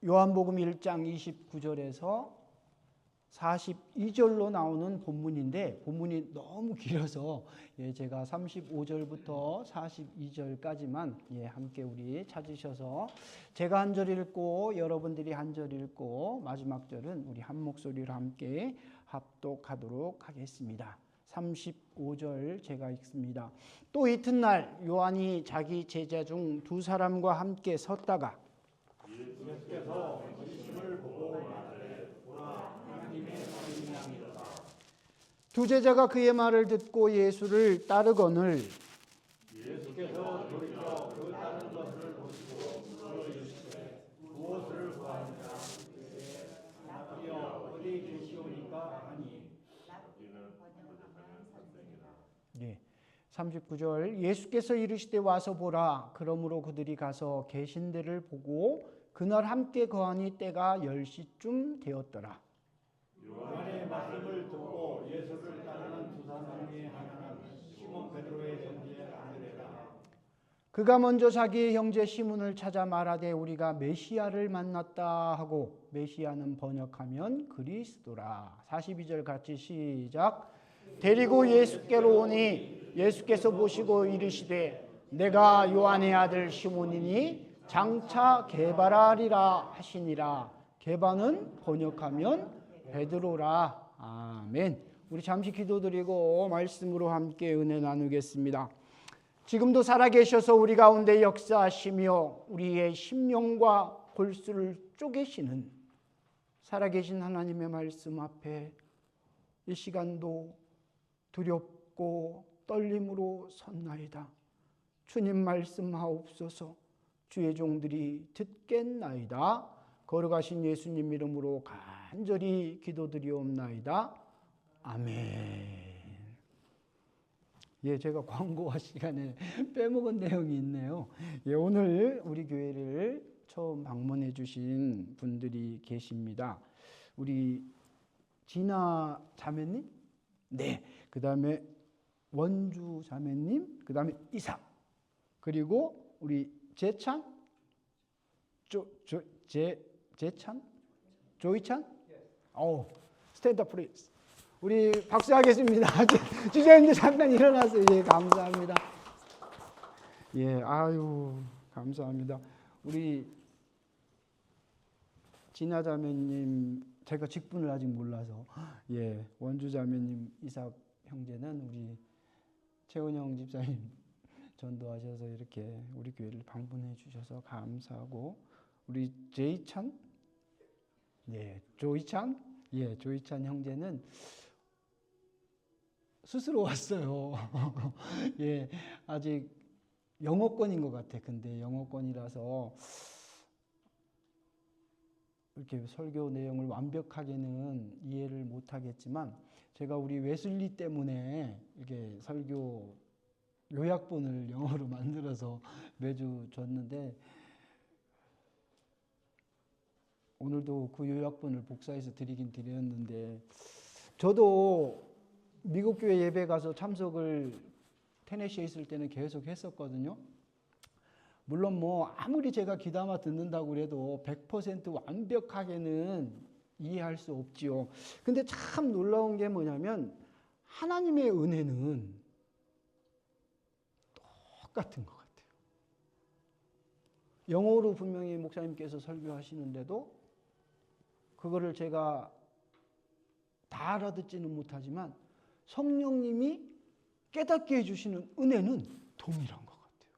요한복음 1장 29절에서 42절로 나오는 본문인데 본문이 너무 길어서 제가 35절부터 42절까지만 함께 우리 찾으셔서 제가 한 절 읽고 여러분들이 한 절 읽고 마지막 절은 우리 한 목소리로 함께 합독하도록 하겠습니다. 35절 제가 읽습니다. 또 이튿날 요한이 자기 제자 중 두 사람과 함께 섰다가 예수께서 예수를 보고 말하되 보라 하나님의 사람이니라. 두 제자가 그의 말을 듣고 예수를 따르거늘 예수께서 돌이켜 그 따른 것을 보시고 물어주시되 무엇을 구하느냐 납기여 어디 계시오니까 하니 예. 39절 예수께서 이르시되 와서 보라. 그러므로 그들이 가서 계신 데를 보고 그날 함께 거하니 때가 10시쯤 되었더라. 요한의 말씀을 듣고 예수를 따르는 두 사람 중에 하나는 시몬 베드로의 형제 안드레라. 그가 먼저 자기의 형제 시몬을 찾아 말하되 우리가 메시아를 만났다 하고 메시아는 번역하면 그리스도라. 42절 같이 시작. 데리고 예수께로 오니 예수께서 보시고 이르시되 내가 요한의 아들 시몬이니 장차 게바라리라 하시니라. 게바는 번역하면 베드로라. 아멘. 우리 잠시 기도드리고 말씀으로 함께 은혜 나누겠습니다. 지금도 살아계셔서 우리 가운데 역사하시며 우리의 심령과 골수를 쪼개시는 살아계신 하나님의 말씀 앞에 이 시간도 두렵고 떨림으로 섰나이다. 주님 말씀하옵소서. 주의 종들이 듣겠나이다. 걸어가신 예수님 이름으로 간절히 기도드리옵나이다. 아멘. 제가 광고와 시간에 빼먹은 내용이 있네요. 오늘 우리 교회를 처음 방문해 주신 분들이 계십니다. 우리 진아 자매님? 네. 그 다음에 원주 자매님, 그 다음에 이삭, 그리고 우리 재찬, 재찬, 조이찬, 스탠드업 플리즈. 우리 박수하겠습니다. 주장님들 잠깐 일어나서 감사합니다. 아유 감사합니다. 우리 진아 자매님 제가 직분을 아직 몰라서 원주 자매님, 이삭 형제는 우리 최은영 집사님 전도하셔서 이렇게 우리 교회를 방문해 주셔서 감사하고 우리 제이찬, 조이찬, 조이찬 형제는 스스로 왔어요. 아직 영어권인 것 같아. 근데 영어권이라서 이렇게 설교 내용을 완벽하게는 이해를 못하겠지만 제가 우리 웨슬리 때문에 이렇게 설교 요약본을 영어로 만들어서 매주 줬는데 오늘도 그 요약본을 복사해서 드리긴 드렸는데 저도 미국 교회 예배 가서 참석을 테네시에 있을 때는 계속 했었거든요. 물론 아무리 제가 귀담아 듣는다고 해도 100% 완벽하게는 이해할 수 없지요. 근데 참 놀라운 게 뭐냐면 하나님의 은혜는 똑같은 것 같아요. 영어로 분명히 목사님께서 설교하시는데도 그거를 제가 다 알아듣지는 못하지만 성령님이 깨닫게 해주시는 은혜는 동일한 것 같아요.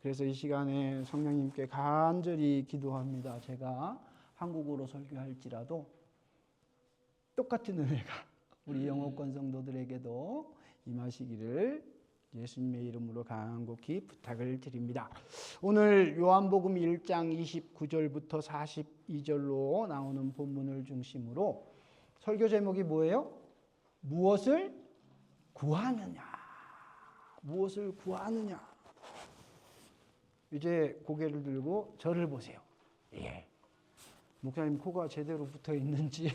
그래서 이 시간에 성령님께 간절히 기도합니다. 제가 한국어로 설교할지라도 똑같은 은혜가 우리 영어권 성도들에게도 임하시기를 예수님의 이름으로 간곡히 부탁을 드립니다. 오늘 요한복음 1장 29절부터 42절로 나오는 본문을 중심으로 설교 제목이 뭐예요? 무엇을 구하느냐. 무엇을 구하느냐. 이제 고개를 들고 저를 보세요. 목사님 코가 제대로 붙어 있는지.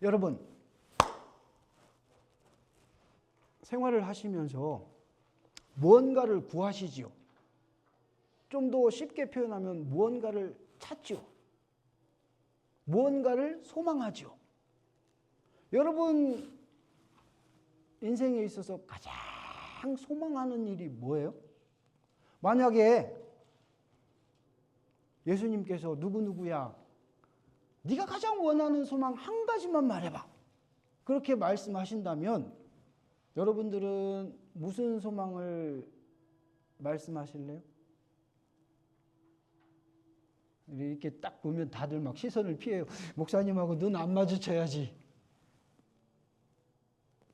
여러분, 생활을 하시면서 무언가를 구하시지요. 좀 더 쉽게 표현하면 무언가를 찾죠. 무언가를 소망하죠. 여러분 인생에 있어서 가장 소망하는 일이 뭐예요? 만약에 예수님께서 누구누구야, 네가 가장 원하는 소망 한 가지만 말해봐, 그렇게 말씀하신다면 여러분들은 무슨 소망을 말씀하실래요? 이렇게 딱 보면 다들 막 시선을 피해요. 목사님하고 눈 안 마주쳐야지.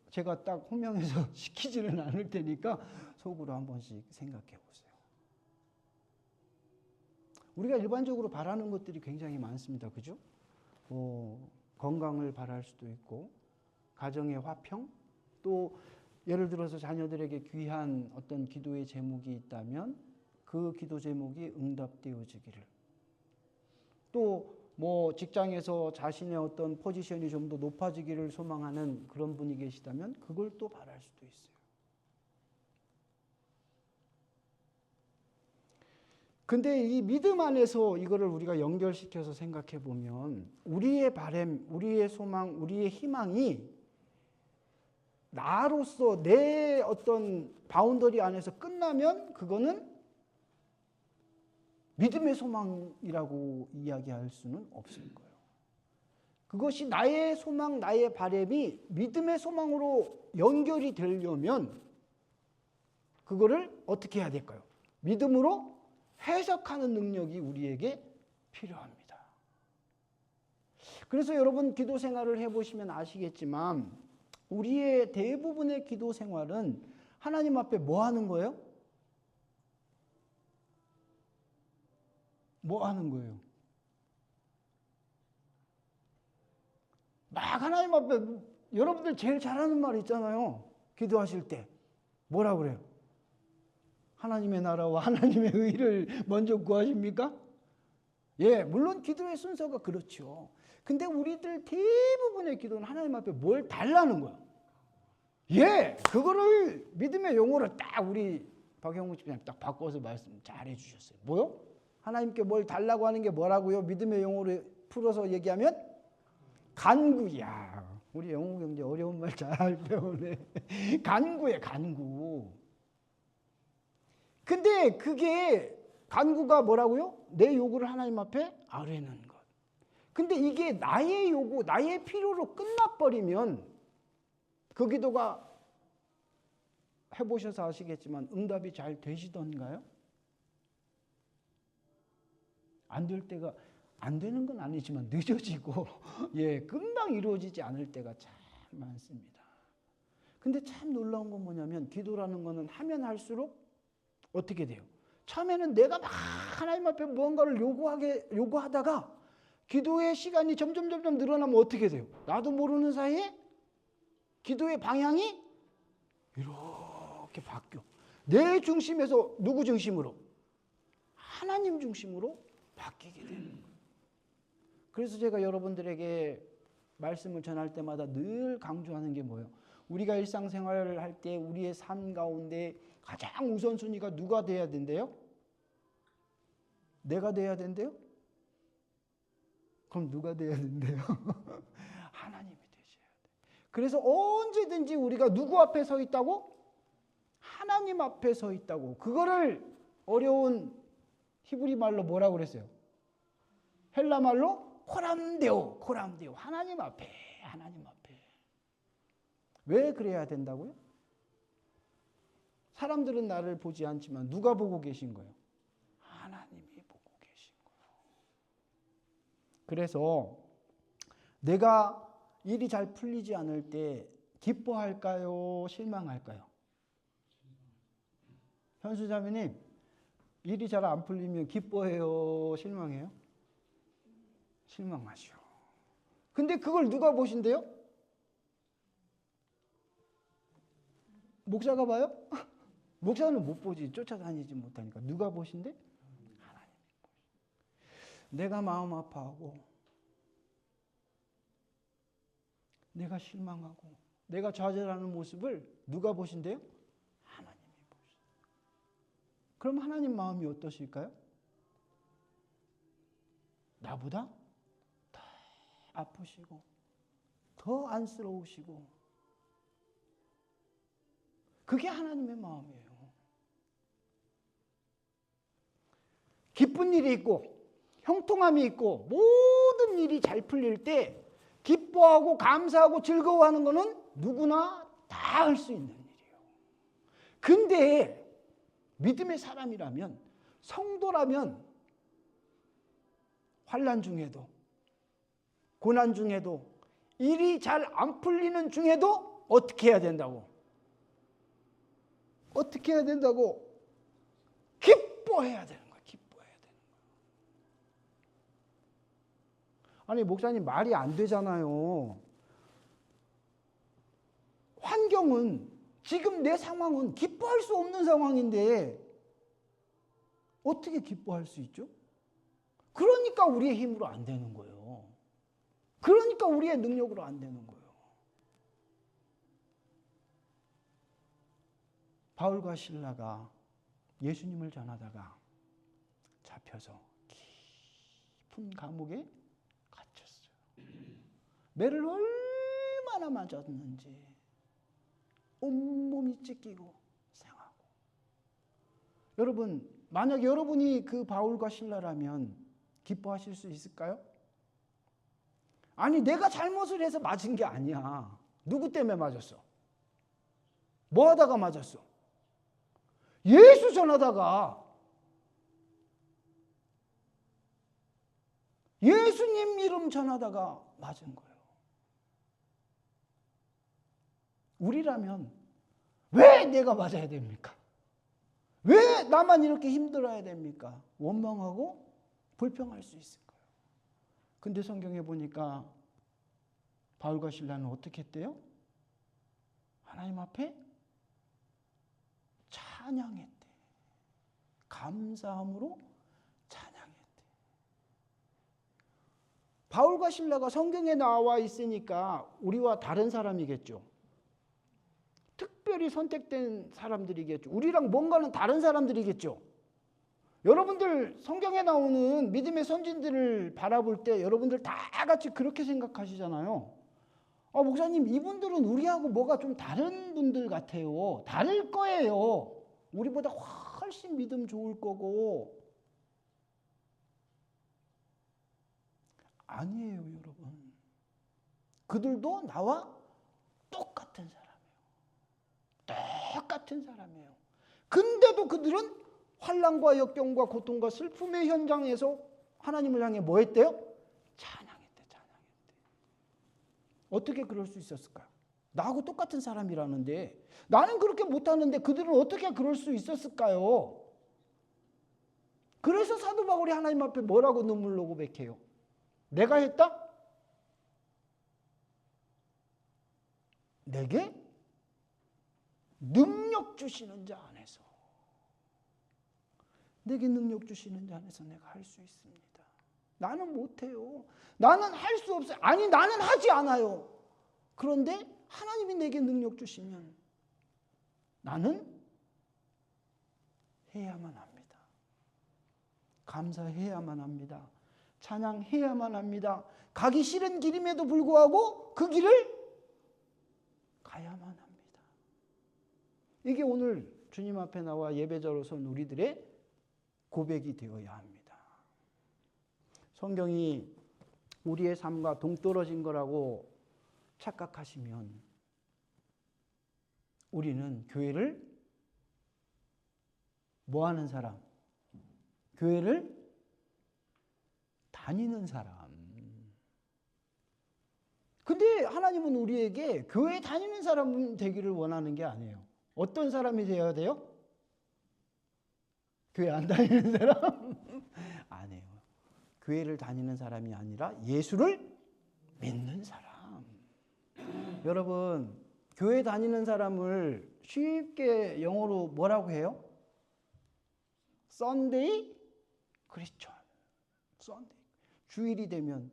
제가 딱 호명해서 시키지는 않을 테니까 속으로 한 번씩 생각해 보세요. 우리가 일반적으로 바라는 것들이 굉장히 많습니다. 그죠? 건강을 바랄 수도 있고, 가정의 화평, 또 예를 들어서 자녀들에게 귀한 어떤 기도의 제목이 있다면 그 기도 제목이 응답되어지기를, 또 뭐 직장에서 자신의 어떤 포지션이 좀 더 높아지기를 소망하는 그런 분이 계시다면 그걸 또 바랄 수도 있어요. 근데 이 믿음 안에서 이거를 우리가 연결시켜서 생각해 보면 우리의 바람, 우리의 소망, 우리의 희망이 나로서 내 어떤 바운더리 안에서 끝나면 그거는 믿음의 소망이라고 이야기할 수는 없을 거예요. 그것이 나의 소망, 나의 바람이 믿음의 소망으로 연결이 되려면 그거를 어떻게 해야 될까요? 믿음으로 해석하는 능력이 우리에게 필요합니다. 그래서 여러분 기도 생활을 해보시면 아시겠지만 우리의 대부분의 기도 생활은 하나님 앞에 뭐 하는 거예요? 뭐 하는 거예요? 막 하나님 앞에 여러분들 제일 잘하는 말 있잖아요. 기도하실 때 뭐라 그래요? 하나님의 나라와 하나님의 의를 먼저 구하십니까? 예, 물론 기도의 순서가 그렇죠. 근데 우리들 대부분의 기도는 하나님 앞에 뭘 달라는 거야. 예, 그거를 믿음의 용어로 딱 우리 박영무 집사님 딱 바꿔서 말씀 잘 해주셨어요. 뭐요? 하나님께 뭘 달라고 하는 게 뭐라고요? 믿음의 용어로 풀어서 얘기하면 간구야. 우리 영우 경제 어려운 말 잘 배우네. 간구야, 간구. 근데 그게 간구가 뭐라고요? 내 요구를 하나님 앞에 아뢰는 것. 근데 이게 나의 요구, 나의 필요로 끝나버리면 그 기도가 해보셔서 아시겠지만 응답이 잘 되시던가요? 안 될 때가, 안 되는 건 아니지만 늦어지고 예, 금방 이루어지지 않을 때가 참 많습니다. 근데 참 놀라운 건 뭐냐면 기도라는 거는 하면 할수록 어떻게 돼요? 처음에는 내가 막 하나님 앞에 무언가를 요구하다가 기도의 시간이 점점 늘어나면 어떻게 돼요? 나도 모르는 사이에 기도의 방향이 이렇게 바뀌어. 내 중심에서 누구 중심으로? 하나님 중심으로 바뀌게 되는 거예요. 그래서 제가 여러분들에게 말씀을 전할 때마다 늘 강조하는 게 뭐예요? 우리가 일상생활을 할 때 우리의 삶 가운데 가장 우선순위가 누가 돼야 된대요? 내가 돼야 된대요? 그럼 누가 돼야 된대요? 하나님이 되셔야 돼요. 그래서 언제든지 우리가 누구 앞에 서 있다고? 하나님 앞에 서 있다고. 그거를 어려운 히브리 말로 뭐라고 그랬어요? 헬라 말로 코람데오, 코람데오. 하나님 앞에, 하나님 앞에. 왜 그래야 된다고요? 사람들은 나를 보지 않지만 누가 보고 계신 거예요? 하나님이 보고 계신 거예요. 그래서 내가 일이 잘 풀리지 않을 때 기뻐할까요? 실망할까요? 현수자매님, 일이 잘 안 풀리면 기뻐해요? 실망해요? 실망하죠. 근데 그걸 누가 보신대요? 목사가 봐요? 목사는 못 보지. 쫓아다니지 못하니까. 누가 보신대? 하나님이 보신대. 내가 마음 아파하고 내가 실망하고 내가 좌절하는 모습을 누가 보신대요? 하나님이 보신대. 그럼 하나님 마음이 어떠실까요? 나보다 더 아프시고 더 안쓰러우시고, 그게 하나님의 마음이에요. 기쁜 일이 있고 형통함이 있고 모든 일이 잘 풀릴 때 기뻐하고 감사하고 즐거워하는 것은 누구나 다 할 수 있는 일이에요. 근데 믿음의 사람이라면, 성도라면 환난 중에도 고난 중에도 일이 잘 안 풀리는 중에도 어떻게 해야 된다고? 어떻게 해야 된다고? 기뻐해야 되는 거야. 기뻐해야 되는 거야. 아니 목사님 말이 안 되잖아요. 환경은, 지금 내 상황은 기뻐할 수 없는 상황인데 어떻게 기뻐할 수 있죠? 그러니까 우리의 힘으로 안 되는 거예요. 그러니까 우리의 능력으로 안 되는 거예요. 바울과 실라가 예수님을 전하다가 잡혀서 깊은 감옥에 갇혔어요. 매를 얼마나 맞았는지 온몸이 찢기고 상하고. 여러분, 만약 여러분이 그 바울과 실라라면 기뻐하실 수 있을까요? 아니 내가 잘못을 해서 맞은 게 아니야. 누구 때문에 맞았어? 뭐 하다가 맞았어? 예수 전하다가, 예수님 이름 전하다가 맞은 거예요. 우리라면 왜 내가 맞아야 됩니까? 왜 나만 이렇게 힘들어야 됩니까? 원망하고 불평할 수 있을 거예요. 근데 성경에 보니까 바울과 실라는 어떻게 했대요? 하나님 앞에 찬양했대. 감사함으로 찬양했대. 바울과 실라가 성경에 나와 있으니까 우리와 다른 사람이겠죠. 특별히 선택된 사람들이겠죠. 우리랑 뭔가는 다른 사람들이겠죠. 여러분들 성경에 나오는 믿음의 선진들을 바라볼 때 여러분들 다 같이 그렇게 생각하시잖아요. 목사님 이분들은 우리하고 뭐가 좀 다른 분들 같아요. 다를 거예요. 우리보다 훨씬 믿음 좋을 거고. 아니에요, 여러분. 그들도 나와 똑같은 사람이에요. 똑같은 사람이에요. 근데도 그들은 환난과 역경과 고통과 슬픔의 현장에서 하나님을 향해 뭐 했대요? 찬양했대. 어떻게 그럴 수 있었을까요? 나하고 똑같은 사람이라는데, 나는 그렇게 못하는데 그들은 어떻게 그럴 수 있었을까요? 그래서 사도 바울이 하나님 앞에 뭐라고 눈물로 고백해요? 내가 했다? 내게 능력 주시는 자 안에서, 내게 능력 주시는 자 안에서 내가 할 수 있습니다. 나는 못해요. 나는 할 수 없어요. 아니 나는 하지 않아요. 그런데 하나님이 내게 능력 주시면 나는 해야만 합니다. 감사해야만 합니다. 찬양해야만 합니다. 가기 싫은 길임에도 불구하고 그 길을 가야만 합니다. 이게 오늘 주님 앞에 나와 예배자로 선 우리들의 고백이 되어야 합니다. 성경이 우리의 삶과 동떨어진 거라고 착각하시면 우리는 교회를 뭐 하는 사람? 교회를 다니는 사람. 근데 하나님은 우리에게 교회 다니는 사람 되기를 원하는 게 아니에요. 어떤 사람이 되어야 돼요? 교회 안 다니는 사람? 아니에요. 교회를 다니는 사람이 아니라 예수를 믿는 사람. 여러분, 교회 다니는 사람을 쉽게 영어로 뭐라고 해요? Sunday Christian. Sunday. 주일이 되면,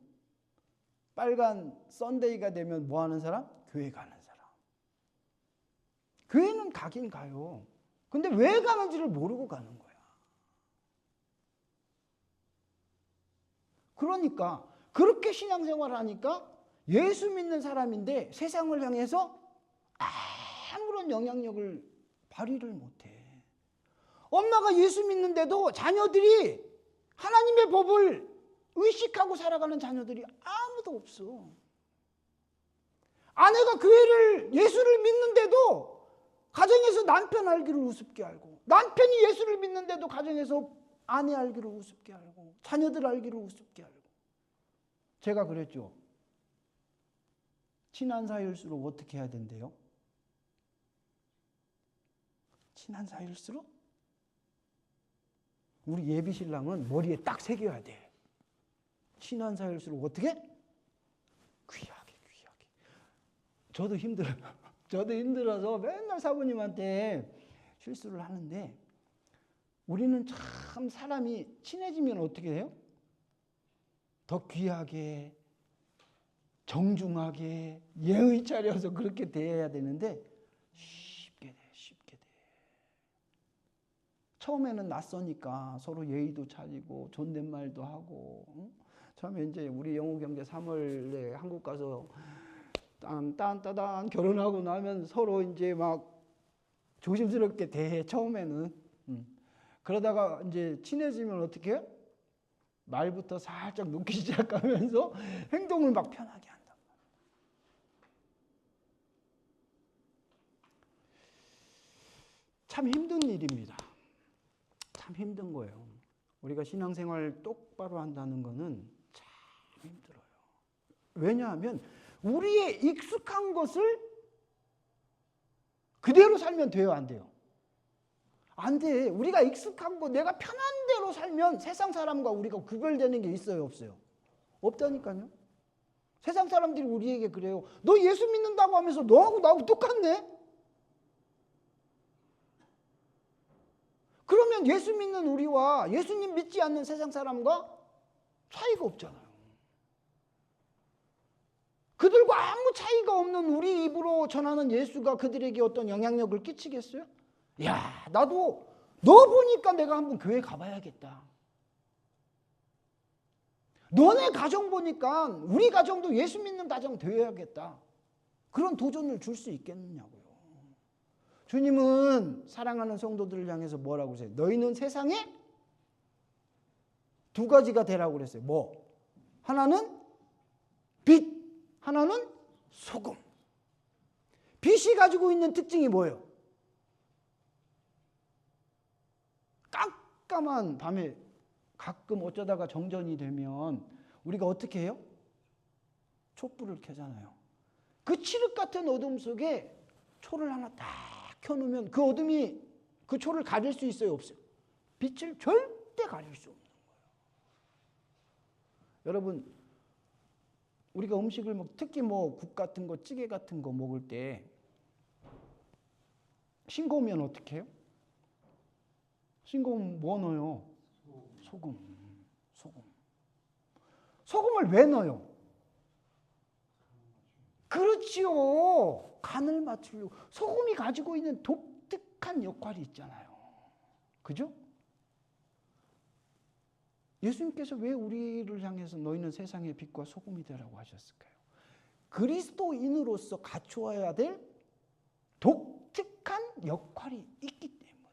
빨간 썬데이가 되면 뭐 하는 사람? 교회 가는 사람. 교회는 가긴 가요. 근데 왜 가는지를 모르고 가는 거야. 그러니까 그렇게 신앙생활을 하니까 예수 믿는 사람인데 세상을 향해서 아무런 영향력을 발휘를 못해. 엄마가 예수 믿는데도 자녀들이 하나님의 법을 의식하고 살아가는 자녀들이 아무도 없어. 아내가 예수를 믿는데도 가정에서 남편 알기를 우습게 알고, 남편이 예수를 믿는데도 가정에서 아내 알기를 우습게 알고, 자녀들 알기를 우습게 알고. 제가 그랬죠. 친한 사이일수록 어떻게 해야 된대요? 친한 사이일수록? 우리 예비 신랑은 머리에 딱 새겨야 돼. 친한 사이일수록 어떻게? 귀하게. 저도 힘들어요. 저도 힘들어서 맨날 사부님한테 실수를 하는데, 우리는 참 사람이 친해지면 어떻게 돼요? 더 귀하게, 정중하게, 예의 차려서 그렇게 대해야 되는데 쉽게 돼. 처음에는 낯서니까 서로 예의도 차리고 존댓말도 하고. 처음에 이제 우리 영우 경제 3월에 한국 가서 딴 결혼하고 나면 서로 이제 막 조심스럽게 대해, 처음에는. 그러다가 이제 친해지면 어떻게 해요? 말부터 살짝 놓기 시작하면서 행동을 막 편하게 한단 말이에요. 참 힘든 일입니다. 참 힘든 거예요. 우리가 신앙생활 똑바로 한다는 거는 참 힘들어요. 왜냐하면 우리의 익숙한 것을 그대로 살면 돼요, 안 돼요? 안 돼. 우리가 익숙한 거, 내가 편한 대로 살면 세상 사람과 우리가 구별되는 게 있어요, 없어요? 없다니까요. 세상 사람들이 우리에게 그래요. 너 예수 믿는다고 하면서 너하고 나하고 똑같네? 그러면 예수 믿는 우리와 예수님 믿지 않는 세상 사람과 차이가 없잖아요. 그들과 아무 차이가 없는 우리 입으로 전하는 예수가 그들에게 어떤 영향력을 끼치겠어요? 야, 나도 너 보니까 내가 한번 교회 가봐야겠다. 너네 가정 보니까 우리 가정도 예수 믿는 가정 되어야겠다. 그런 도전을 줄 수 있겠느냐고요. 주님은 사랑하는 성도들을 향해서 뭐라고 하세요? 너희는 세상에 두 가지가 되라고 그랬어요. 뭐? 하나는 빛, 하나는 소금. 빛이 가지고 있는 특징이 뭐예요? 깜깜한 밤에 가끔 어쩌다가 정전이 되면 우리가 어떻게 해요? 촛불을 켜잖아요. 그 칠흑 같은 어둠 속에 초를 하나 딱 켜놓으면 그 어둠이 그 초를 가릴 수 있어요, 없어요? 빛을 절대 가릴 수 없는 거예요. 여러분, 우리가 음식을 특히 국 같은 거, 찌개 같은 거 먹을 때 싱거우면 어떻게 해요? 싱거우면 뭐 넣어요? 소금. 소금을 왜 넣어요? 그렇지요. 간을 맞추려고. 소금이 가지고 있는 독특한 역할이 있잖아요. 그죠? 예수님께서 왜 우리를 향해서 너희는 세상의 빛과 소금이 되라고 하셨을까요? 그리스도인으로서 갖추어야 될 독특한 역할이 있기 때문이에요.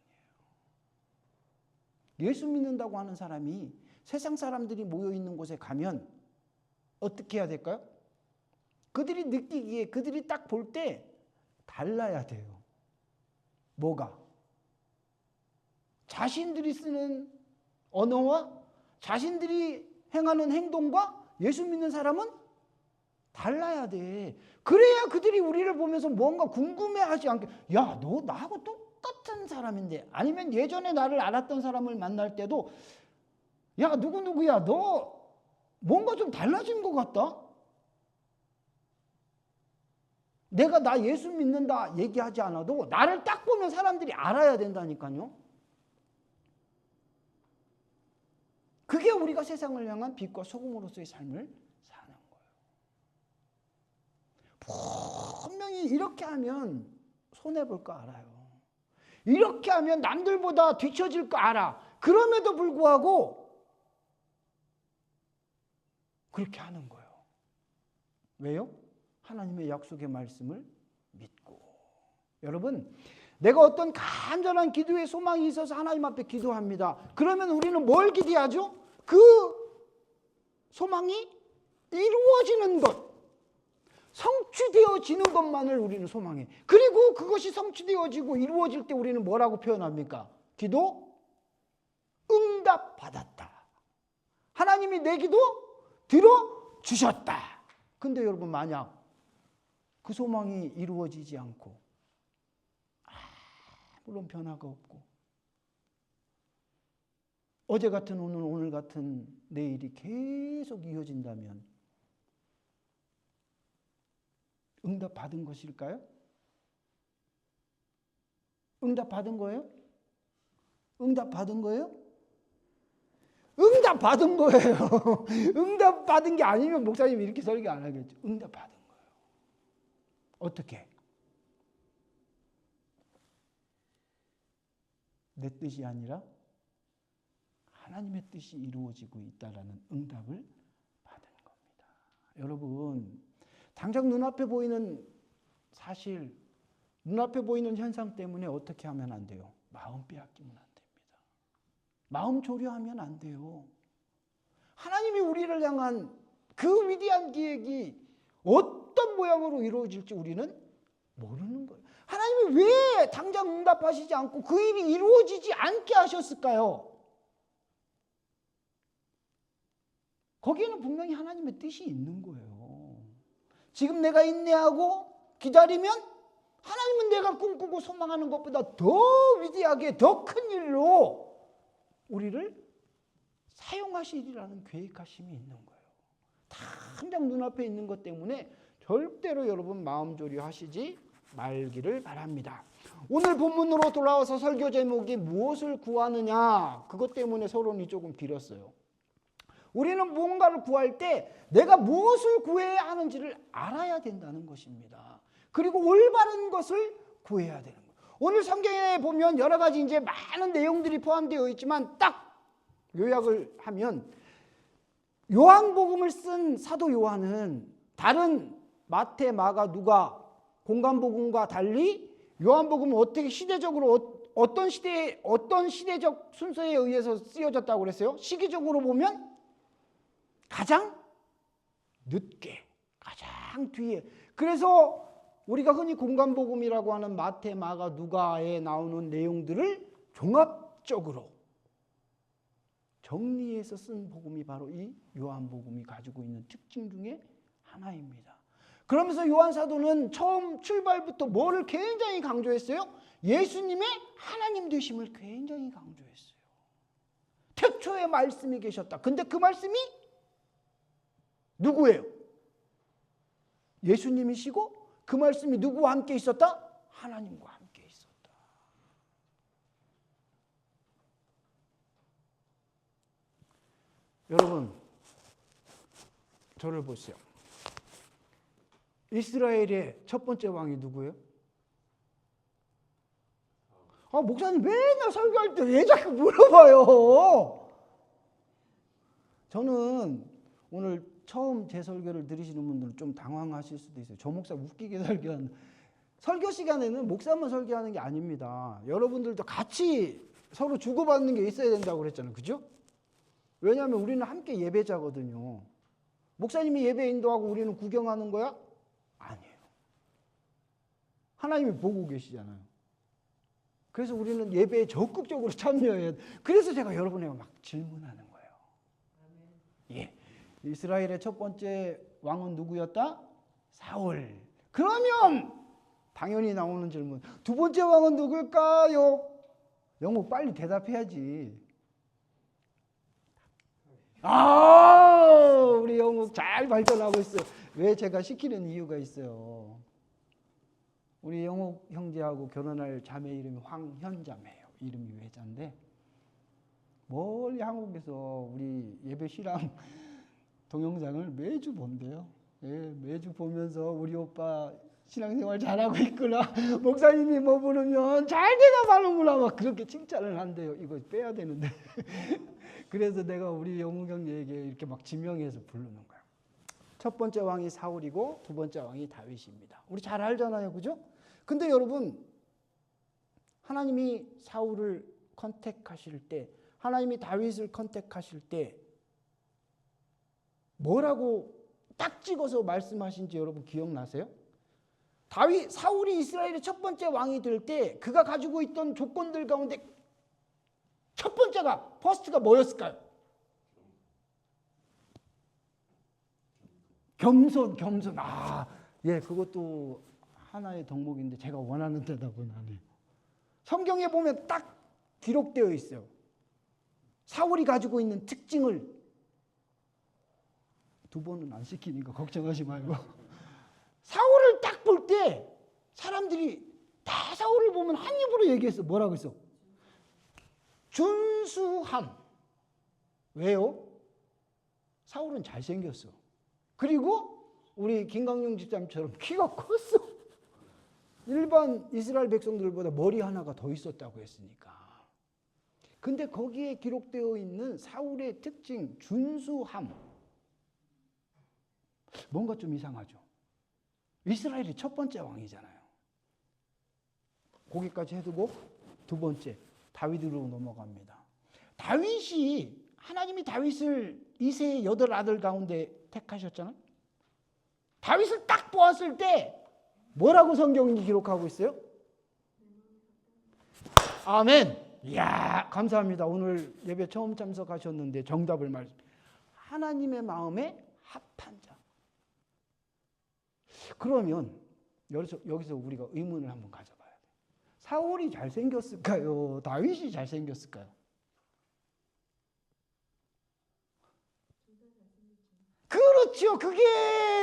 예수 믿는다고 하는 사람이 세상 사람들이 모여있는 곳에 가면 어떻게 해야 될까요? 그들이 느끼기에, 그들이 딱 볼 때 달라야 돼요. 뭐가? 자신들이 쓰는 언어와 자신들이 행하는 행동과 예수 믿는 사람은 달라야 돼. 그래야 그들이 우리를 보면서 뭔가 궁금해하지 않게, 야, 너 나하고 똑같은 사람인데, 아니면 예전에 나를 알았던 사람을 만날 때도, 야, 누구야, 너 뭔가 좀 달라진 것 같다? 내가 나 예수 믿는다 얘기하지 않아도 나를 딱 보면 사람들이 알아야 된다니까요. 그게 우리가 세상을 향한 빛과 소금으로서의 삶을 사는 거예요. 분명히 이렇게 하면 손해볼 거 알아요. 이렇게 하면 남들보다 뒤처질 거 알아. 그럼에도 불구하고 그렇게 하는 거예요. 왜요? 하나님의 약속의 말씀을 믿고. 여러분, 내가 어떤 간절한 기도의 소망이 있어서 하나님 앞에 기도합니다. 그러면 우리는 뭘 기대하죠? 그 소망이 이루어지는 것, 성취되어지는 것만을 우리는 소망해. 그리고 그것이 성취되어지고 이루어질 때 우리는 뭐라고 표현합니까? 기도 응답 받았다. 하나님이 내 기도 들어주셨다. 근데 여러분, 만약 그 소망이 이루어지지 않고 아무런 변화가 없고 어제 같은 오늘, 오늘 같은 내일이 계속 이어진다면 응답 받은 것일까요? 응답 받은 거예요? 응답 받은 거예요? 응답 받은 거예요. 응답 받은 게 아니면 목사님이 이렇게 설교 안 하겠죠. 응답 받은 거예요. 어떻게? 내 뜻이 아니라 하나님의 뜻이 이루어지고 있다라는 응답을 받은 겁니다. 여러분, 당장 눈앞에 보이는 사실, 눈앞에 보이는 현상 때문에 어떻게 하면 안 돼요? 마음 빼앗기면 안 됩니다. 마음 조려하면 안 돼요. 하나님이 우리를 향한 그 위대한 계획이 어떤 모양으로 이루어질지 우리는 모르는 거예요. 하나님이 왜 당장 응답하시지 않고 그 일이 이루어지지 않게 하셨을까요? 거기에는 분명히 하나님의 뜻이 있는 거예요. 지금 내가 인내하고 기다리면 하나님은 내가 꿈꾸고 소망하는 것보다 더 위대하게 더 큰 일로 우리를 사용하시리라는 계획하심이 있는 거예요. 당장 눈앞에 있는 것 때문에 절대로 여러분 마음 조리하시지 말기를 바랍니다. 오늘 본문으로 돌아와서 설교 제목이 무엇을 구하느냐, 그것 때문에 서론이 조금 길었어요. 우리는 무언가를 구할 때 내가 무엇을 구해야 하는지를 알아야 된다는 것입니다. 그리고 올바른 것을 구해야 되는 거예요. 오늘 성경에 보면 여러 가지 이제 많은 내용들이 포함되어 있지만 딱 요약을 하면 요한복음을 쓴 사도 요한은 다른 마태, 마가, 누가 공관복음과 달리 요한복음은 어떻게 시대적으로 어떤 시대적 순서에 의해서 쓰여졌다고 그랬어요? 시기적으로 보면 가장 늦게, 가장 뒤에. 그래서 우리가 흔히 공관복음이라고 하는 마태, 마가, 누가에 나오는 내용들을 종합적으로 정리해서 쓴 복음이 바로 이 요한복음이 가지고 있는 특징 중에 하나입니다. 그러면서 요한 사도는 처음 출발부터 뭐를 굉장히 강조했어요? 예수님의 하나님 되심을 굉장히 강조했어요. 태초에 말씀이 계셨다. 근데 그 말씀이 누구예요? 예수님이시고 그 말씀이 누구와 함께 있었다? 하나님과 함께 있었다. 여러분, 저를 보세요. 이스라엘의 첫 번째 왕이 누구예요? 목사님 맨날 설교할 때 왜 자꾸 물어봐요? 저는 오늘 처음 제 설교를 들으시는 분들은 좀 당황하실 수도 있어요. 저 목사 웃기게 설교하는. 설교 시간에는 목사만 설교하는 게 아닙니다. 여러분들도 같이 서로 주고받는 게 있어야 된다고 그랬잖아요. 그죠? 왜냐하면 우리는 함께 예배자거든요. 목사님이 예배 인도하고 우리는 구경하는 거야? 아니에요. 하나님이 보고 계시잖아요. 그래서 우리는 예배에 적극적으로 참여해야 돼. 그래서 제가 여러분에게 막 질문하는 거예요. 예. 이스라엘의 첫 번째 왕은 누구였다? 사울. 그러면 당연히 나오는 질문. 두 번째 왕은 누굴까요? 영국 빨리 대답해야지. 우리 영국 잘 발전하고 있어요. 왜 제가 시키는 이유가 있어요. 우리 영국 형제하고 결혼할 자매 이름이 황현자매예요. 이름이 외자인데 멀리 한국에서 우리 예배 신랑 동영상을 매주 본대요. 예, 매주 보면서 우리 오빠 신앙생활 잘하고 있구나. 목사님이 뭐 부르면 잘 대답하는구나. 막 그렇게 칭찬을 한대요. 이거 빼야 되는데. 그래서 내가 우리 영웅 형제에게 이렇게 막 지명해서 부르는 거야. 첫 번째 왕이 사울이고 두 번째 왕이 다윗입니다. 우리 잘 알잖아요. 그죠? 근데 여러분, 하나님이 사울을 컨택하실 때, 하나님이 다윗을 컨택하실 때 뭐라고 딱 찍어서 말씀하신지 여러분 기억나세요? 사울이 이스라엘의 첫 번째 왕이 될 때 그가 가지고 있던 조건들 가운데 첫 번째가, 퍼스트가 뭐였을까요? 겸손. 예, 그것도 하나의 덕목인데 제가 원하는 대답은 아니에요. 성경에 보면 딱 기록되어 있어요. 사울이 가지고 있는 특징을 두 번은 안 시키니까 걱정하지 말고. 사울을 딱 볼 때 사람들이 다 사울을 보면 한 입으로 얘기했어. 뭐라고 했어? 준수함. 왜요? 사울은 잘생겼어. 그리고 우리 김강용 집사님처럼 키가 컸어. 일반 이스라엘 백성들보다 머리 하나가 더 있었다고 했으니까. 근데 거기에 기록되어 있는 사울의 특징, 준수함. 뭔가 좀 이상하죠. 이스라엘이 첫 번째 왕이잖아요. 거기까지 해두고 두 번째, 다윗으로 넘어갑니다. 다윗이, 하나님이 다윗을 이새의 8아들 가운데 택하셨잖아요. 다윗을 딱 보았을 때 뭐라고 성경이 기록하고 있어요? 아멘. 이야, 감사합니다. 오늘 예배 처음 참석하셨는데 정답을 말씀. 하나님의 마음에 합한 자. 그러면 여기서 우리가 의문을 한번 가져봐야 돼요. 사울이 잘생겼을까요? 다윗이 잘생겼을까요? 그렇죠. 그게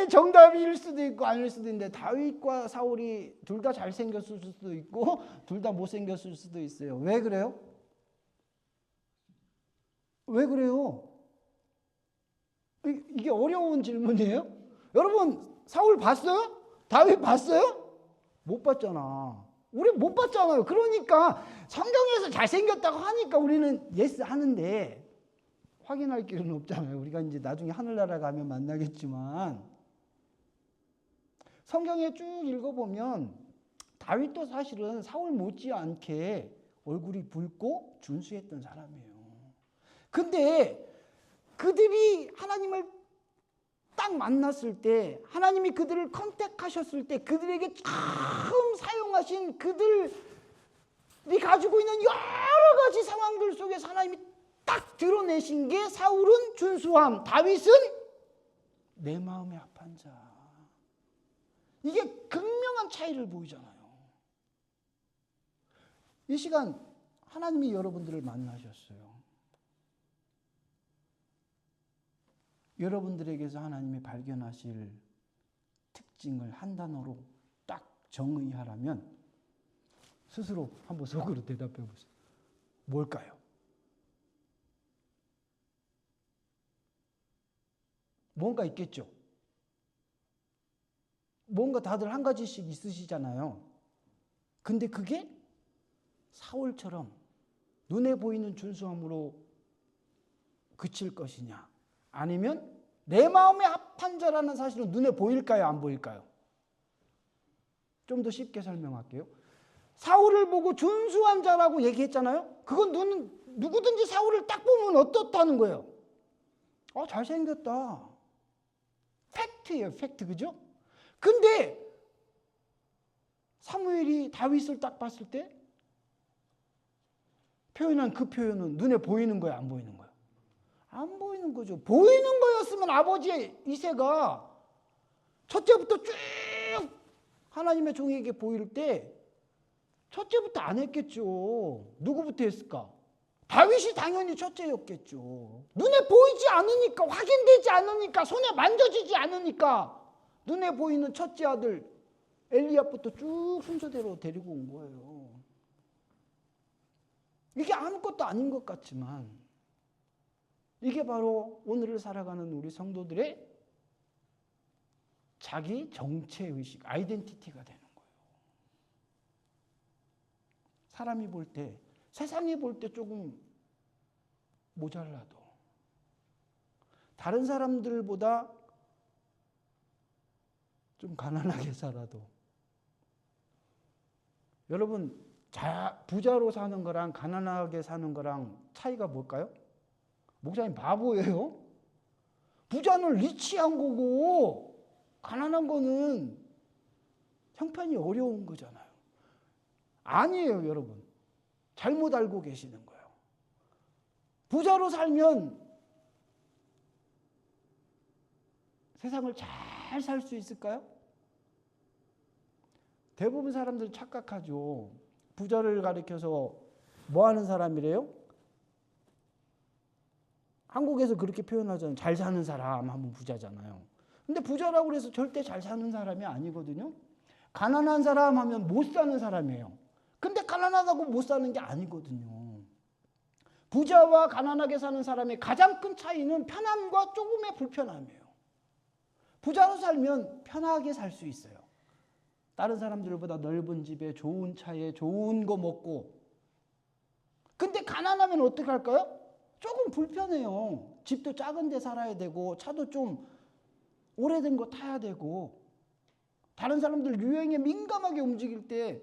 정답일 수도 있고 아닐 수도 있는데 다윗과 사울이 둘 다 잘생겼을 수도 있고 둘 다 못생겼을 수도 있어요. 왜 그래요? 왜 그래요? 이게 어려운 질문이에요. 여러분, 사울 봤어요? 다윗 봤어요? 못 봤잖아. 우리 못 봤잖아요. 그러니까 성경에서 잘생겼다고 하니까 우리는 예스 하는데 확인할 길은 없잖아요. 우리가 이제 나중에 하늘나라 가면 만나겠지만 성경에 쭉 읽어보면 다윗도 사실은 사울 못지않게 얼굴이 붉고 준수했던 사람이에요. 근데 그들이 하나님을 딱 만났을 때, 하나님이 그들을 컨택하셨을 때 그들에게 처음 사용하신 그들이 가지고 있는 여러 가지 상황들 속에서 하나님이 딱 드러내신 게 사울은 준수함, 다윗은 내 마음에 합한 자. 이게 극명한 차이를 보이잖아요. 이 시간 하나님이 여러분들을 만나셨어요. 여러분들에게서 하나님이 발견하실 특징을 한 단어로 딱 정의하라면 스스로 한번 속으로 대답해 보세요. 뭘까요? 뭔가 있겠죠. 뭔가 다들 한 가지씩 있으시잖아요. 근데 그게 사울처럼 눈에 보이는 준수함으로 그칠 것이냐, 아니면 내 마음에 합한 자라는 사실은 눈에 보일까요, 안 보일까요? 좀 더 쉽게 설명할게요. 사울을 보고 준수한 자라고 얘기했잖아요. 그건 누구든지 사울을 딱 보면 어떻다는 거예요? 잘생겼다. 팩트예요, 팩트. 그죠? 근데 사무엘이 다윗을 딱 봤을 때 표현한 그 표현은 눈에 보이는 거야, 안 보이는 거야? 안 보이는 거죠. 보이는 거였으면 아버지 이새가 첫째부터 쭉 하나님의 종에게 보일 때 첫째부터 안 했겠죠. 누구부터 했을까? 다윗이 당연히 첫째였겠죠. 눈에 보이지 않으니까, 확인되지 않으니까, 손에 만져지지 않으니까 눈에 보이는 첫째 아들 엘리압부터 쭉 순서대로 데리고 온 거예요. 이게 아무것도 아닌 것 같지만 이게 바로 오늘을 살아가는 우리 성도들의 자기 정체의식, 아이덴티티가 되는 거예요. 사람이 볼 때, 세상이 볼 때 조금 모자라도 다른 사람들보다 좀 가난하게 살아도. 여러분, 부자로 사는 거랑 가난하게 사는 거랑 차이가 뭘까요? 목사님 바보예요? 부자는 리치한 거고 가난한 거는 형편이 어려운 거잖아요. 아니에요, 여러분. 잘못 알고 계시는 거예요. 부자로 살면 세상을 잘 살 수 있을까요? 대부분 사람들 착각하죠. 부자를 가리켜서 뭐 하는 사람이래요? 한국에서 그렇게 표현하잖아요. 잘 사는 사람 하면 부자잖아요. 근데 부자라고 해서 절대 잘 사는 사람이 아니거든요. 가난한 사람 하면 못 사는 사람이에요. 근데 가난하다고 못 사는 게 아니거든요. 부자와 가난하게 사는 사람의 가장 큰 차이는 편함과 조금의 불편함이에요. 부자로 살면 편하게 살 수 있어요. 다른 사람들보다 넓은 집에 좋은 차에 좋은 거 먹고. 근데 가난하면 어떻게 할까요? 조금 불편해요. 집도 작은 데 살아야 되고 차도 좀 오래된 거 타야 되고 다른 사람들 유행에 민감하게 움직일 때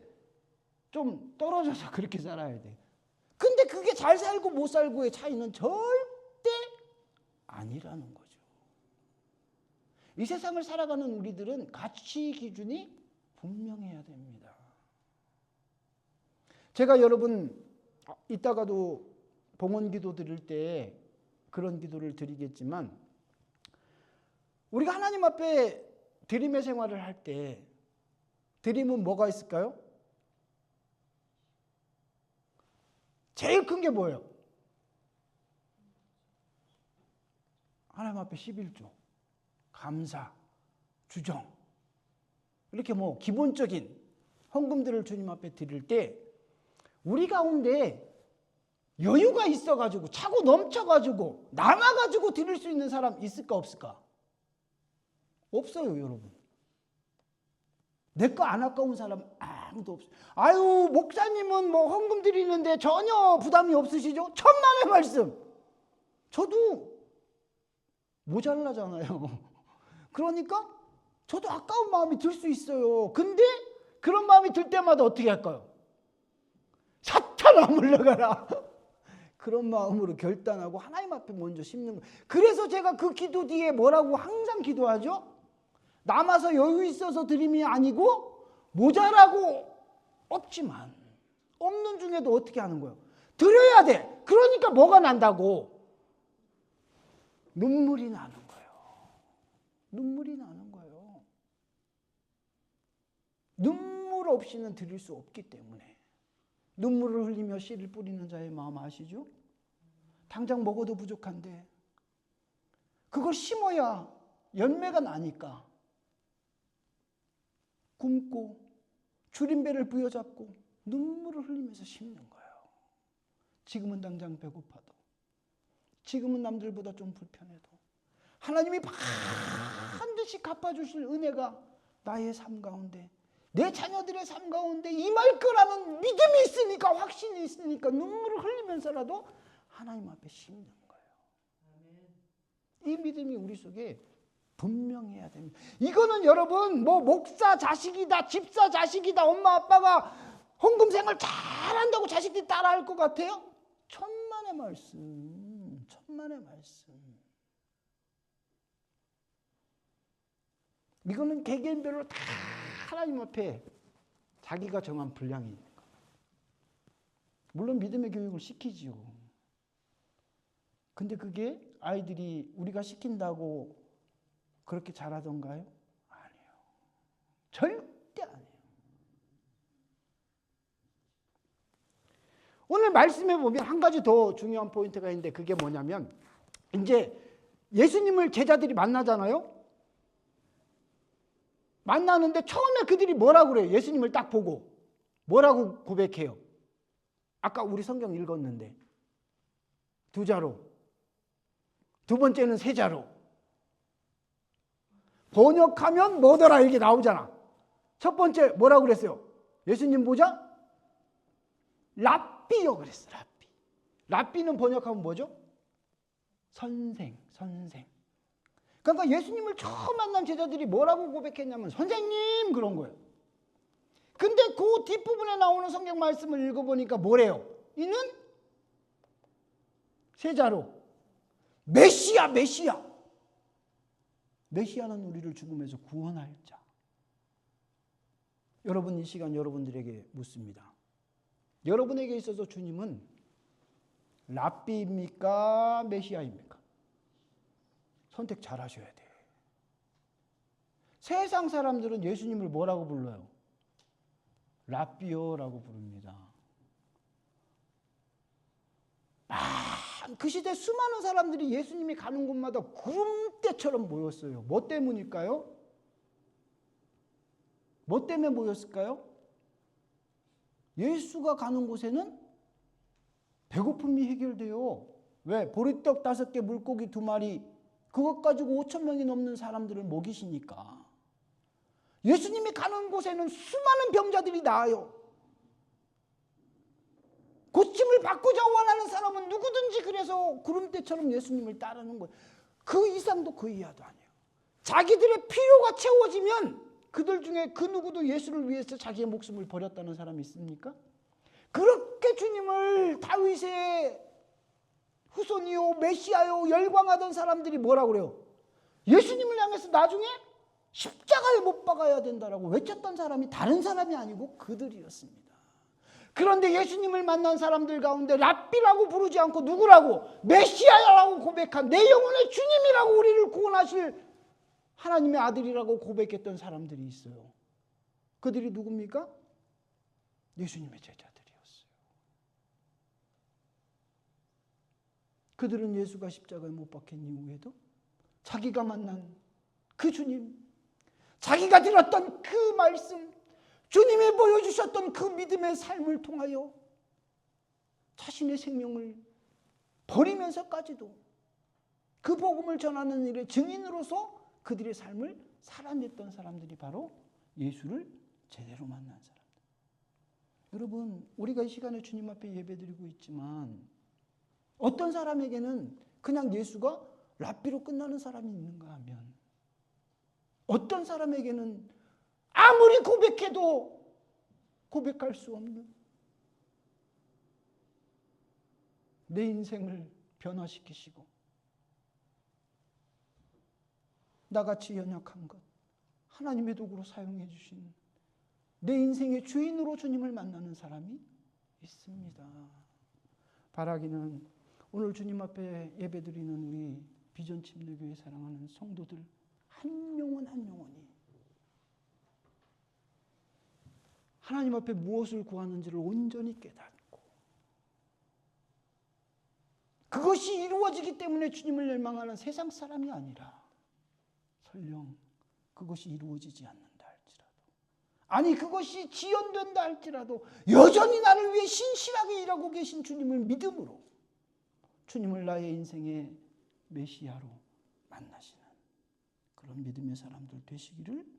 좀 떨어져서 그렇게 살아야 돼. 근데 그게 잘 살고 못 살고의 차이는 절대 아니라는 거죠. 이 세상을 살아가는 우리들은 가치 기준이 분명해야 됩니다. 제가 여러분 이따가도 봉헌 기도 드릴 때 그런 기도를 드리겠지만 우리가 하나님 앞에 드림의 생활을 할 때 드림은 뭐가 있을까요? 제일 큰 게 뭐예요? 하나님 앞에 11조, 감사, 주정 이렇게 뭐 기본적인 헌금들을 주님 앞에 드릴 때 우리 가운데 여유가 있어가지고 차고 넘쳐가지고 남아가지고 드릴 수 있는 사람 있을까 없을까? 없어요, 여러분. 내 거 안 아까운 사람 아무도 없어요. 아유, 목사님은 뭐 헌금 드리는데 전혀 부담이 없으시죠? 천만의 말씀. 저도 모자라잖아요. 그러니까 저도 아까운 마음이 들 수 있어요. 근데 그런 마음이 들 때마다 어떻게 할까요? 사탄아 물러가라. 그런 마음으로 결단하고 하나님 앞에 먼저 심는 거예요. 그래서 제가 그 기도 뒤에 뭐라고 항상 기도하죠? 남아서 여유 있어서 드림이 아니고 모자라고 없지만 없는 중에도 어떻게 하는 거예요? 드려야 돼. 그러니까 뭐가 난다고? 눈물이 나는 거예요. 눈물이 나는 거예요. 눈물 없이는 드릴 수 없기 때문에. 눈물을 흘리며 씨를 뿌리는 자의 마음 아시죠? 당장 먹어도 부족한데 그걸 심어야 열매가 나니까 굶고 줄임배를 부여잡고 눈물을 흘리면서 심는 거예요. 지금은 당장 배고파도 지금은 남들보다 좀 불편해도 하나님이 반드시 갚아주실 은혜가 나의 삶 가운데 내 자녀들의 삶 가운데 임할 거라는 믿음이 있으니까 확신이 있으니까 눈물을 흘리면서라도 하나님 앞에 심는 거예요. 이 믿음이 우리 속에 분명해야 됩니다. 이거는 여러분 뭐 목사 자식이다 집사 자식이다 엄마 아빠가 헌금 생활 잘한다고 자식들이 따라할 것 같아요? 천만의 말씀, 천만의 말씀. 이거는 개개인별로 다 하나님 앞에 자기가 정한 분량이 있는 거예요. 물론 믿음의 교육을 시키지요. 근데 그게 아이들이 우리가 시킨다고 그렇게 잘하던가요? 아니에요. 절대 아니에요. 오늘 말씀해 보면 한 가지 더 중요한 포인트가 있는데 그게 뭐냐면 이제 예수님을 제자들이 만나잖아요. 만나는데 처음에 그들이 뭐라고 그래요? 예수님을 딱 보고 뭐라고 고백해요? 아까 우리 성경 읽었는데 두 자로 두 번째는 세 자로 번역하면 뭐더라 이게 나오잖아. 첫 번째 뭐라고 그랬어요? 예수님 보자 랍비요 그랬어. 랍비. 랍비는 번역하면 뭐죠? 선생, 선생. 그러니까 예수님을 처음 만난 제자들이 뭐라고 고백했냐면 선생님 그런 거예요. 근데 그 뒷부분에 나오는 성경 말씀을 읽어보니까 뭐래요? 이는 세자로 메시아. 메시아는 우리를 죽음에서 구원할 자. 여러분, 이 시간 여러분들에게 묻습니다. 여러분에게 있어서 주님은 랍비입니까? 메시아입니까? 선택 잘 하셔야 돼. 세상 사람들은 예수님을 뭐라고 불러요? 랍비요라고 부릅니다. 그 시대 수많은 사람들이 예수님이 가는 곳마다 구름대처럼 모였어요. 뭐 때문일까요? 뭐 때문에 모였을까요? 예수가 가는 곳에는 배고픔이 해결돼요. 왜? 보리떡 5개, 물고기 2마리, 그것 가지고 5,000명이 넘는 사람들을 먹이시니까. 예수님이 가는 곳에는 수많은 병자들이 나아요. 고침을 받고자 원하는 사람은 누구든지 그래서 구름대처럼 예수님을 따르는 거예요. 그 이상도 그 이하도 아니에요. 자기들의 필요가 채워지면 그들 중에 그 누구도 예수를 위해서 자기의 목숨을 버렸다는 사람이 있습니까? 그렇게 주님을 다윗의 후손이요 메시아요 열광하던 사람들이 뭐라고 그래요? 예수님을 향해서 나중에 십자가에 못 박아야 된다라고 외쳤던 사람이 다른 사람이 아니고 그들이었습니다. 그런데 예수님을 만난 사람들 가운데 랍비라고 부르지 않고 누구라고? 메시아라고 고백한, 내 영혼의 주님이라고 우리를 구원하실 하나님의 아들이라고 고백했던 사람들이 있어요. 그들이 누굽니까? 예수님의 제자들이었어요. 그들은 예수가 십자가에 못 박힌 이후에도 자기가 만난 그 주님, 자기가 들었던 그 말씀, 주님이 보여주셨던 그 믿음의 삶을 통하여 자신의 생명을 버리면서까지도 그 복음을 전하는 일의 증인으로서 그들의 삶을 살아냈던 사람들이 바로 예수를 제대로 만난 사람들. 여러분, 우리가 이 시간에 주님 앞에 예배드리고 있지만 어떤 사람에게는 그냥 예수가 랍비로 끝나는 사람이 있는가 하면 어떤 사람에게는 아무리 고백해도 고백할 수 없는 내 인생을 변화시키시고 나같이 연약한 것 하나님의 도구로 사용해 주신 내 인생의 주인으로 주님을 만나는 사람이 있습니다. 바라기는 오늘 주님 앞에 예배드리는 우리 비전 침례교회 사랑하는 성도들 한 영혼 한 영혼이 하나님 앞에 무엇을 구하는지를 온전히 깨닫고 그것이 이루어지기 때문에 주님을 열망하는 세상 사람이 아니라 설령 그것이 이루어지지 않는다 할지라도, 아니 그것이 지연된다 할지라도 여전히 나를 위해 신실하게 일하고 계신 주님을 믿음으로 주님을 나의 인생의 메시아로 만나시는 그런 믿음의 사람들 되시기를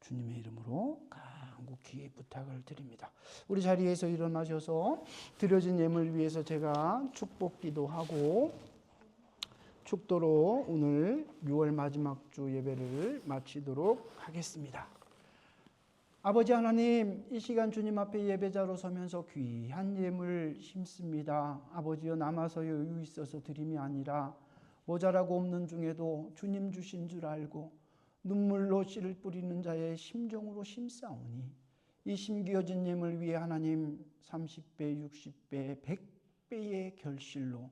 주님의 이름으로 간곡히 부탁을 드립니다. 우리 자리에서 일어나셔서 드려진 예물 위해서 제가 축복기도 하고 축도로 오늘 6월 마지막 주 예배를 마치도록 하겠습니다. 아버지 하나님, 이 시간 주님 앞에 예배자로 서면서 귀한 예물 심습니다. 아버지여, 남아서 여유 있어서 드림이 아니라 모자라고 없는 중에도 주님 주신 줄 알고 눈물로 씨를 뿌리는 자의 심정으로 심사오니 이 심기어진 예물 위에 하나님 30배, 60배, 100배의 결실로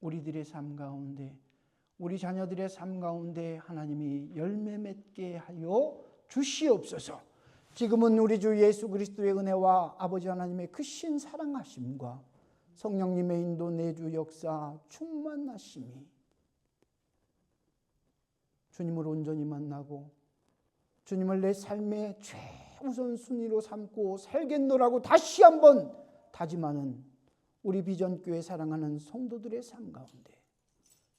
우리들의 삶 가운데, 우리 자녀들의 삶 가운데 하나님이 열매 맺게 하여 주시옵소서. 지금은 우리 주 예수 그리스도의 은혜와 아버지 하나님의 크신 사랑하심과 성령님의 인도 내주 역사 충만하심이 주님을 온전히 만나고 주님을 내 삶의 최우선 순위로 삼고 살겠노라고 다시 한번 다짐하는 우리 비전교회 사랑하는 성도들의 삶 가운데,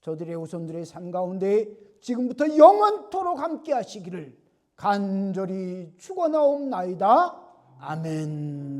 저들의 후손들의 삶 가운데 지금부터 영원토록 함께 하시기를 간절히 축원하옵나이다. 아멘.